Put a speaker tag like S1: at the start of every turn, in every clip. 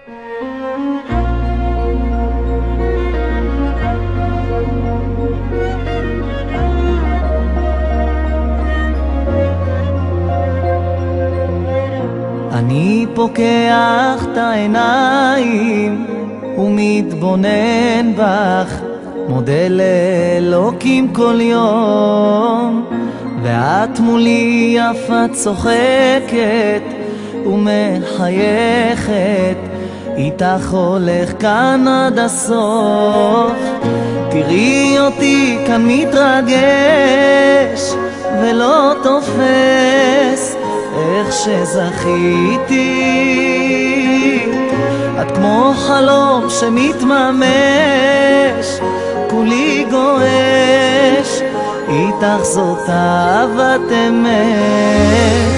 S1: אני פוקח את העיניים ומתבונן בך, מודה לאלוקים כל יום, ואת מולי יפה צוחקת ומחייכת, איתך הולך כאן עד הסוף. תראי אותי כאן מתרגש ולא תופס איך שזכיתי, את כמו חלום שמתממש, כולי גועש, איתך זאת אהבת אמת.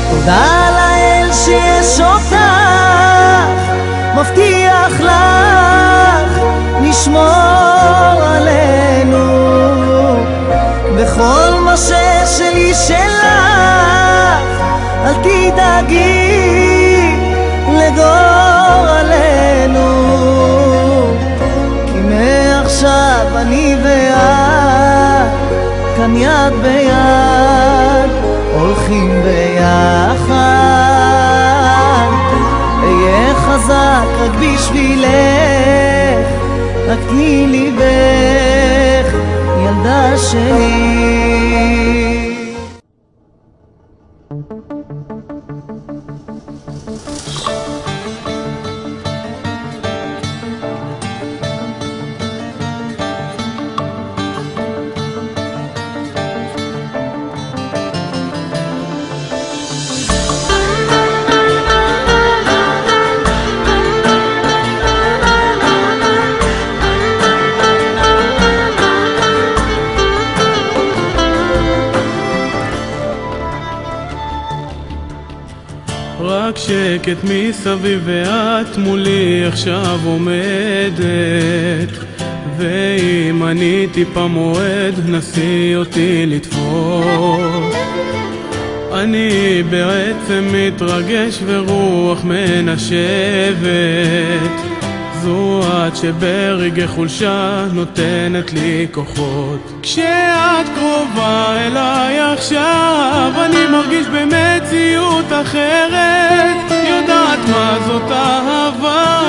S1: תודה לאל שיש אותך, מבטיח לך נשמור עלינו, בכל מה ששלי שלך אל תדאגי לגורלנו, כי מעכשיו אני ואת כאן יד ביד, הולכים ביחד. אהיה חזק רק בשבילך, רק תני ליבך ילדה שלי.
S2: רק שקט מסביב ואת מולי עכשיו עומדת, ואם אני טיפה מועד נסי אותי לתפוס. אני בעצם מתרגש ורוח מנשבת, זו את שברגע חולשה נותנת לי כוחות. כשאת קרובה אליי עכשיו אני מרגיש במציאות אחרת, יודעת מה זאת אהבה,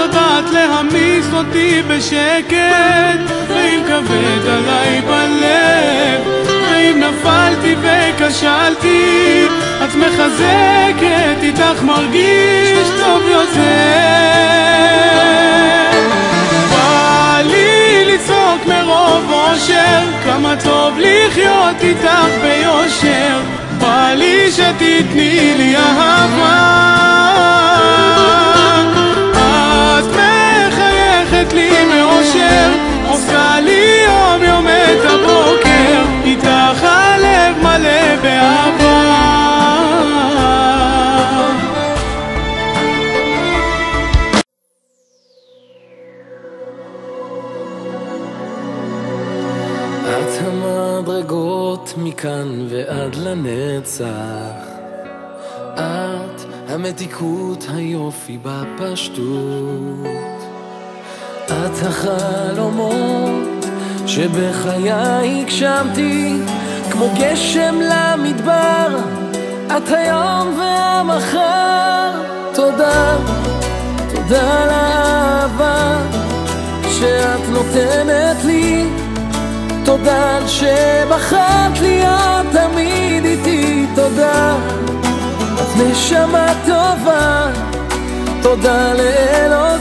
S2: יודעת להמיס אותי בשקט, ואם כבד עליי בלב, ואם נפלתי וכשלתי, את מחזקת, איתך מרגיש טוב יותר. בא לי לצעוק מרוב אושר, כמה טוב לחיות איתך ביושר, בא לי שתתני לי אהבה. את מחייכת לי מאושר, עושה לי יום יום את הבוקר, איתך הלב מלא באהבה.
S3: את המדרגות מכאן ועד לנצח, את המתיקות היופי בפשטות, את החלומות שבחיי הגשמתי, כמו גשם למדבר, את היום והמחר. תודה, תודה לאהבה שאת נותנת לי, תודה על שבחרת להיות תמיד איתי, תודה, את נשמה טובה, תודה לאלוהים